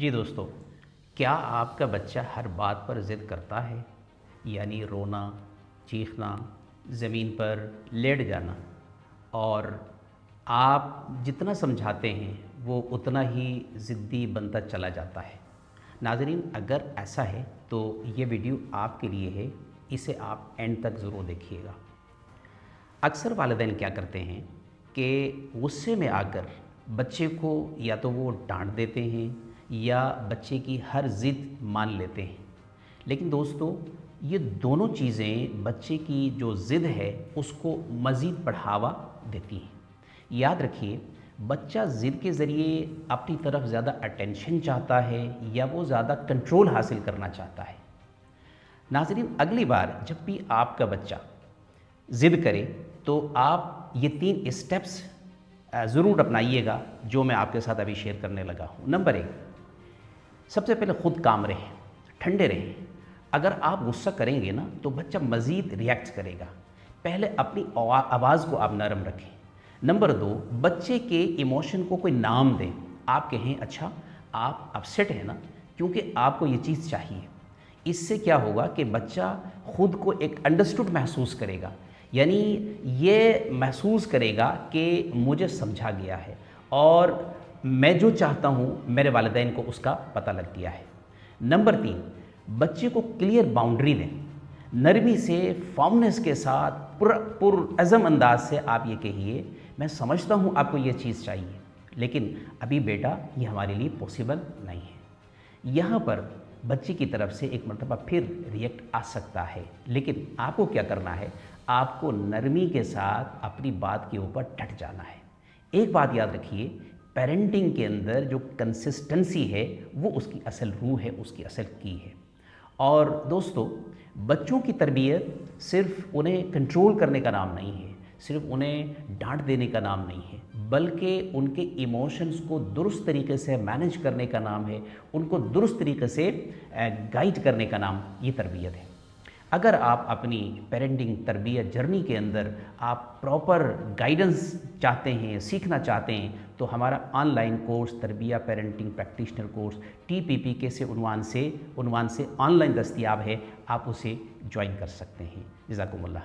जी दोस्तों, क्या आपका बच्चा हर बात पर ज़िद करता है? यानी रोना, चीखना, ज़मीन पर लेट जाना और आप जितना समझाते हैं वो उतना ही ज़िद्दी बनता चला जाता है। नाज़रीन, अगर ऐसा है तो ये वीडियो आपके लिए है, इसे आप एंड तक ज़रूर देखिएगा। अक्सर वालिदैन क्या करते हैं कि गुस्से में आकर बच्चे को या तो वो डांट देते हैं या बच्चे की हर ज़िद मान लेते हैं। लेकिन दोस्तों, ये दोनों चीज़ें बच्चे की जो ज़िद है उसको मज़ीद बढ़ावा देती हैं। याद रखिए, बच्चा ज़िद के ज़रिए अपनी तरफ ज़्यादा अटेंशन चाहता है या वो ज़्यादा कंट्रोल हासिल करना चाहता है। नाज़रीन, अगली बार जब भी आपका बच्चा ज़िद करे तो आप ये 3 स्टेप्स ज़रूर अपनाइएगा जो मैं आपके साथ अभी शेयर करने लगा हूँ। नंबर 1, सबसे पहले ख़ुद काम रहें, ठंडे रहें। अगर आप गुस्सा करेंगे ना तो बच्चा मज़ीद रिएक्ट करेगा। पहले अपनी आवाज़ को आप नरम रखें। नंबर 2, बच्चे के इमोशन को कोई नाम दें। आप कहें, अच्छा आप अपसेट हैं ना, क्योंकि आपको ये चीज़ चाहिए। इससे क्या होगा कि बच्चा ख़ुद को एक अंडरस्टूड महसूस करेगा, यानी ये महसूस करेगा कि मुझे समझा गया है और मैं जो चाहता हूँ मेरे वालिदैन को उसका पता लग गया है। नंबर 3, बच्चे को क्लियर बाउंड्री दें। नरमी से, फॉर्मनेस के साथ, पुरअज़म अंदाज से आप ये कहिए, मैं समझता हूँ आपको ये चीज़ चाहिए, लेकिन अभी बेटा ये हमारे लिए पॉसिबल नहीं है। यहाँ पर बच्चे की तरफ से एक मरतबा फिर रिएक्ट आ सकता है, लेकिन आपको क्या करना है, आपको नरमी के साथ अपनी बात के ऊपर डट जाना है। एक बात याद रखिए, पेरेंटिंग के अंदर जो कंसिस्टेंसी है वो उसकी असल रूह है, उसकी असल की है। और दोस्तों, बच्चों की तरबियत सिर्फ उन्हें कंट्रोल करने का नाम नहीं है, सिर्फ उन्हें डांट देने का नाम नहीं है, बल्कि उनके इमोशंस को दुरुस्त तरीके से मैनेज करने का नाम है, उनको दुरुस्त तरीके से गाइड करने का नाम ये तरबियत है। अगर आप अपनी पेरेंटिंग तरबियत जर्नी के अंदर आप प्रॉपर गाइडेंस चाहते हैं, सीखना चाहते हैं, तो हमारा ऑनलाइन कोर्स तरबिया पेरेंटिंग प्रैक्टिशनर कोर्स TPP के से उन्वान से ऑनलाइन दस्तयाब है, आप उसे ज्वाइन कर सकते हैं। जज़ाकुमुल्लाह।